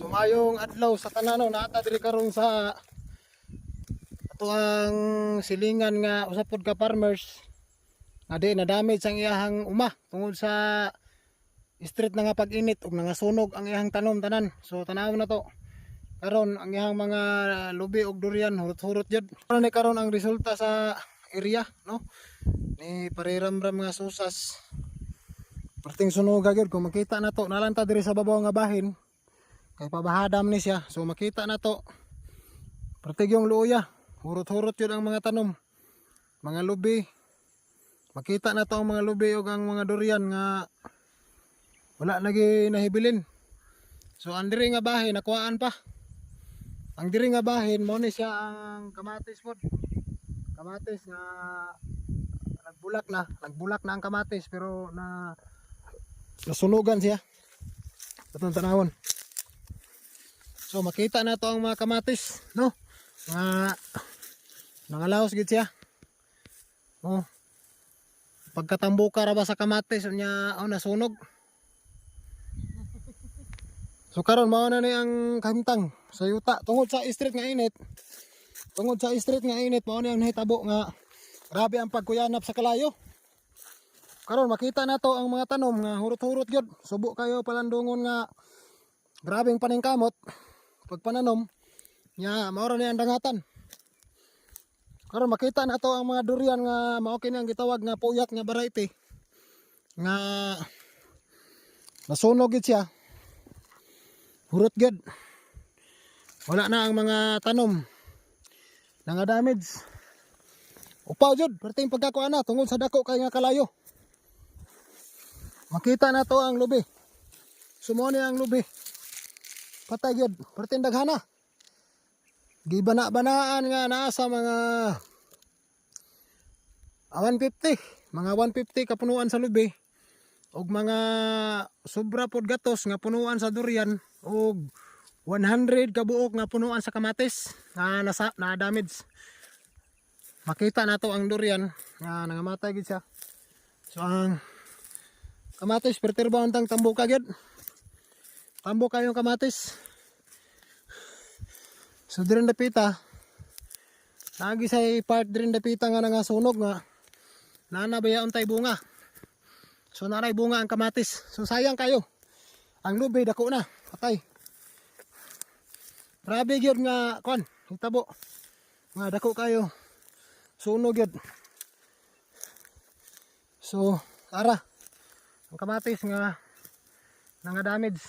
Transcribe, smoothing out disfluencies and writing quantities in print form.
So mayong adlaw sa tanan naata diri karon sa ato ang silingan nga usa pod ka farmers nga di na damage ang iyahang uma tungod sa street na nga pag-init ug nangasunog ang iyahang tanom tanan. So tanaw na to. Karon ang iyahang mga lubi ug durian hurot-hurot jud. Karon ang resulta sa area no. Ni pariramram nga susas. Perting sunog gyud kung makita na to nalanta diri sa babaw nga bahin. Kay pabahadam ni siya. So makita na to. Pertig yung luya. Hurot-hurot yun ang mga tanom. Mga lubi. Makita na to ang mga lubi o ang mga durian nga wala lagi nahibilin. So ang diri nga bahin nakuhaan pa. Ang diri nga bahin mo ni siya ang kamatis pod. Kamatis nga nagbulak na ang kamatis pero nasunugan siya. Atong tanawon. So makita na to ang mga kamatis, no? Nangalaos gid siya. Oh. Pagkatambuka ra ba sa kamatis nya nasunog. So karon mao na ni ang kahimtang sa yuta tungod sa street nga init. Tungod sa street nga init mao ni ang nahitabo nga grabe ang pagkuyanap sa kalayo. Karon makita na to ang mga tanom nga hurot-hurot gyud. Subo kayo palandungon nga grabeng paningkamot. Pagpananom nya mao ra ni ang dangatan. Karon makita na to ang mga durian nga mao kini ang gitawag nga puyat nga variety nga nasunog gid siya. Hurot gid. Wala na ang mga tanom nga damage. Upaw jud perting pagkakuan na tungod sa dako kay nga kalayo. Makita na to ang lubi. Sumo ni ang lubi. Patay gyud perting daghana. Gibana-banaan nga naa sa mga 150, mga 150 kapunuan sa lubi ug mga sobra pod gatos nga punuan sa durian ug 100 kabuok nga punuan sa kamatis nga na damage. Makita nato ang durian nga nangamatay gid siya. So ang kamatis pertirba untang tambo kagid. Tambo kayong kamatis. So diren dapita. Nagi say part diren dapita nga nangasunog nga nanabaya untay bunga. So naray bunga ang kamatis. So sayang kayo. Ang lubi dako na, patay. Grabe gyud nga kon, hitabo. Nga dako kayo. Sunog gyud. So ara ang kamatis nga damage.